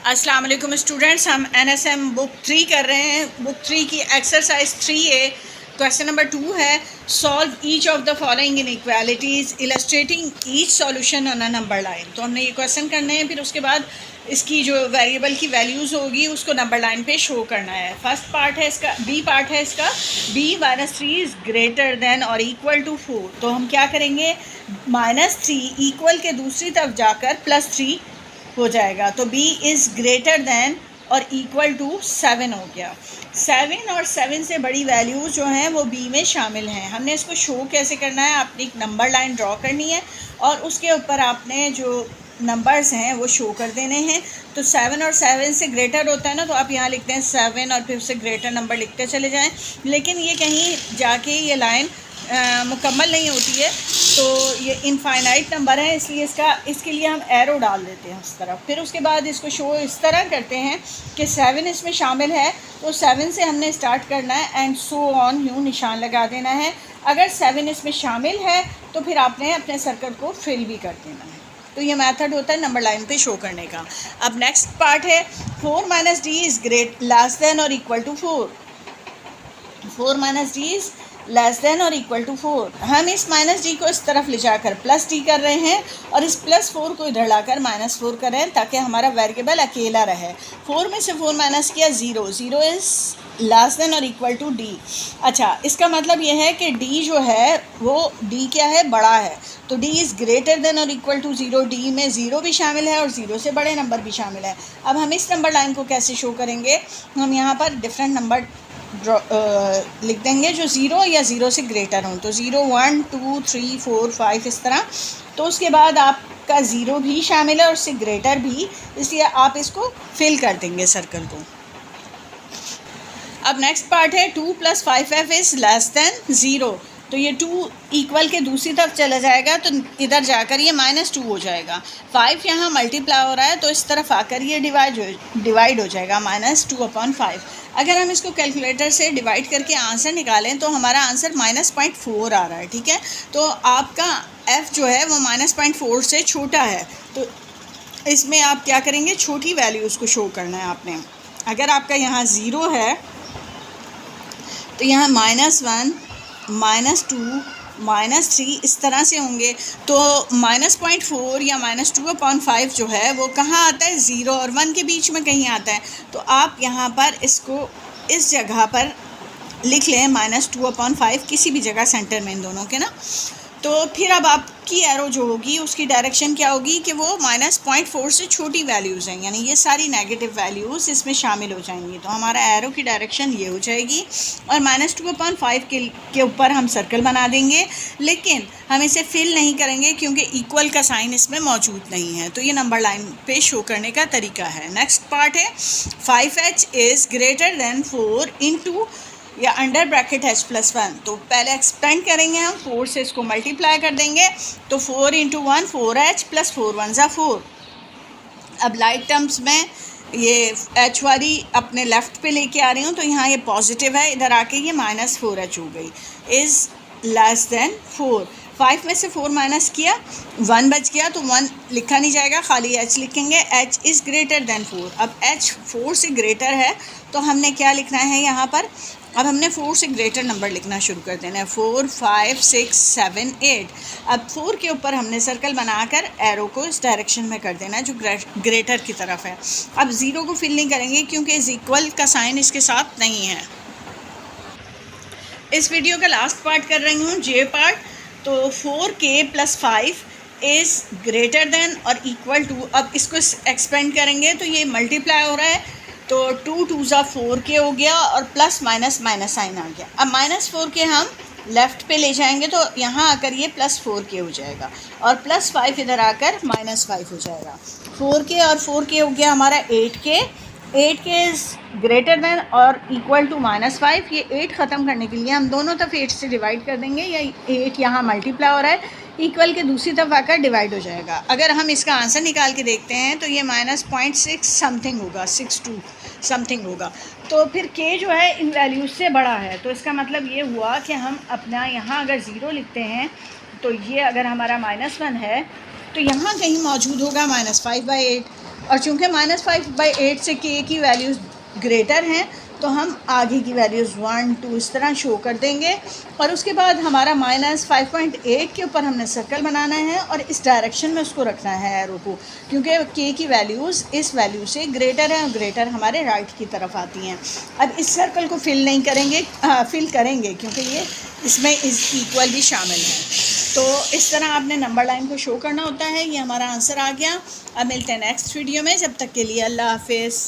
अस्सलाम वालेकुम स्टूडेंट्स, हम NSM बुक 3 कर रहे हैं। बुक 3 की एक्सरसाइज 3A क्वेश्चन नंबर 2 है। Solve each of the following inequalities illustrating each solution on a number line. तो हमने ये क्वेश्चन करने हैं, फिर उसके बाद इसकी जो वेरिएबल की वैल्यूज़ होगी उसको नंबर लाइन पे शो करना है। फर्स्ट पार्ट है इसका, बी पार्ट है इसका, b-3 इज़ ग्रेटर देन और इक्वल टू 4। तो हम क्या करेंगे, -3 इक्वल के दूसरी तरफ जाकर +3 हो जाएगा। तो b इज़ ग्रेटर देन और इक्वल टू 7 हो गया। 7 और 7 से बड़ी वैल्यूज़ जो हैं वो b में शामिल हैं। हमने इसको शो कैसे करना है, आपने एक नंबर लाइन ड्रॉ करनी है और उसके ऊपर आपने जो नंबर्स हैं वो शो कर देने हैं। तो 7 और 7 से ग्रेटर होता है ना, तो आप यहाँ लिखते हैं 7 और फिर उससे ग्रेटर नंबर लिखते चले जाएं। लेकिन ये कहीं जाके ये लाइन मुकम्मल नहीं होती है, तो ये इनफाइनाइट नंबर है, इसलिए इसके लिए हम एरो डाल देते हैं उस तरफ। फिर उसके बाद इसको शो इस तरह करते हैं कि 7 इसमें शामिल है, तो 7 से हमने स्टार्ट करना है एंड सो ऑन, यूँ निशान लगा देना है। अगर 7 इसमें शामिल है तो फिर आपने अपने सर्कल को फिल भी कर देना है। तो ये मेथड होता है नंबर लाइन पे शो करने का। अब नेक्स्ट पार्ट है 4 - d इज़ लेस देन और equal to 4। 4 - d is less than और इक्वल टू 4। हम इस -d को इस तरफ ले जाकर +d कर रहे हैं और इस +4 को इधर लाकर -4 कर रहे हैं ताकि हमारा वेरिएबल अकेला रहे। 4 में से 4 माइनस किया 0, 0 इज़ लेस देन और इक्वल टू d। अच्छा, इसका मतलब ये है कि d जो है वो d क्या है, बड़ा है। तो d इज़ ग्रेटर देन और इक्वल टू 0। d में 0 भी शामिल है और 0 से बड़े नंबर भी शामिल है। अब हम इस नंबर लाइन को कैसे शो करेंगे, हम यहाँ पर डिफरेंट नंबर लिख देंगे जो 0 या 0 से ग्रेटर हों। तो 0, 1, 2, 3, 4, 5 इस तरह। तो उसके बाद आपका 0 भी शामिल है और उससे ग्रेटर भी, इसलिए आप इसको फिल कर देंगे सर्कल को। अब नेक्स्ट पार्ट है 2 + 5f इज़ लेस देन 0। तो ये 2 इक्वल के दूसरी तरफ चला जाएगा, तो इधर जाकर ये -2 हो जाएगा। 5 यहाँ मल्टीप्लाई हो रहा है, तो इस तरफ आकर ये डिवाइड हो जाएगा -2/5। अगर हम इसको कैलकुलेटर से डिवाइड करके आंसर निकालें तो हमारा आंसर -0.4 आ रहा है, ठीक है। तो आपका f जो है वो -0.4 से छोटा है, तो इसमें आप क्या करेंगे, छोटी वैल्यूज़ को शो करना है आपने। अगर आपका यहाँ 0 है तो यहाँ -1, -2, -3 इस तरह से होंगे। तो -0.4 या -2/5 जो है वो कहाँ आता है, 0 और 1 के बीच में कहीं आता है। तो आप यहाँ पर इसको इस जगह पर लिख लें -2/5, किसी भी जगह सेंटर में इन दोनों के ना। तो फिर अब आपकी एरो जो होगी उसकी डायरेक्शन क्या होगी कि वो -0.4 से छोटी वैल्यूज़ हैं, यानी ये सारी नेगेटिव वैल्यूज़ इसमें शामिल हो जाएंगी। तो हमारा एरो की डायरेक्शन ये हो जाएगी और -2/5 के ऊपर हम सर्कल बना देंगे, लेकिन हम इसे फिल नहीं करेंगे क्योंकि इक्वल का साइन इसमें मौजूद नहीं है। तो ये नंबर लाइन पे शो करने का तरीका है। नेक्स्ट पार्ट है 5h is greater than 4 into या अंडर ब्रैकेट h + 1। तो पहले एक्सपेंड करेंगे हम, 4 से इसको मल्टीप्लाई कर देंगे, तो 4 × 1 4h + 4 1 = 4। अब लाइट टर्म्स में ये h वाली अपने लेफ़्ट पे लेके आ रही हूँ, तो यहाँ ये पॉजिटिव है, इधर आके ये -4h हो गई। Is less then 4। 5 में से 4 माइनस किया, 1 बच गया, तो 1 लिखा नहीं जाएगा, खाली h लिखेंगे। h is greater than 4। अब h 4 से ग्रेटर है, तो हमने क्या लिखना है यहाँ पर, अब हमने 4 से ग्रेटर नंबर लिखना शुरू कर देना है। 4, 5, 6, 7, 8। अब 4 के ऊपर हमने सर्कल बनाकर एरो को इस डायरेक्शन में कर देना है जो ग्रेटर की तरफ है। अब 0 को फिल नहीं करेंगे क्योंकि इस इक्वल का साइन इसके साथ नहीं है। इस वीडियो का लास्ट पार्ट कर रही हूँ, जे पार्ट। तो 4k + 5 इज़ ग्रेटर देन और इक्वल टू, अब इसको एक्सपेंड करेंगे तो ये मल्टीप्लाई हो रहा है, तो 2 × 2 = 4k हो गया और प्लस माइनस माइनस साइन आ गया। अब -4k हम लेफ़्ट पे ले जाएंगे तो यहाँ आकर ये +4k हो जाएगा और +5 इधर आकर -5 हो जाएगा। 4k और 4k हो गया हमारा 8k। 8k is greater than और इक्वल टू -5। ये 8 ख़त्म करने के लिए हम दोनों तरफ 8 से डिवाइड कर देंगे, या 8 यहाँ मल्टीप्लाई हो रहा है, इक्वल के दूसरी तरफ आकर डिवाइड हो जाएगा। अगर हम इसका आंसर निकाल के देखते हैं तो ये -0.6 समथिंग होगा, 62 समथिंग होगा। तो फिर k जो है इन वैल्यूज़ से बड़ा है, तो इसका मतलब ये हुआ कि हम अपना यहाँ अगर 0 लिखते हैं तो ये अगर हमारा -1 है तो यहाँ कहीं मौजूद होगा -5/8। और चूँकि -5/8 से के की वैल्यूज़ ग्रेटर हैं तो हम आगे की वैल्यूज़ 1 2 इस तरह शो कर देंगे। और उसके बाद हमारा -5.8 के ऊपर हमने सर्कल बनाना है और इस डायरेक्शन में उसको रखना है एरो को, क्योंकि के की वैल्यूज़ इस वैल्यू से ग्रेटर हैं और ग्रेटर हमारे राइट की तरफ आती हैं। अब इस सर्कल को फिल नहीं करेंगे, फिल करेंगे क्योंकि ये इसमें इस इक्वल भी शामिल है। तो इस तरह आपने नंबर लाइन को शो करना होता है। ये हमारा आंसर आ गया। अब मिलते हैं नेक्स्ट वीडियो में, जब तक के लिए अल्लाह हाफिज़।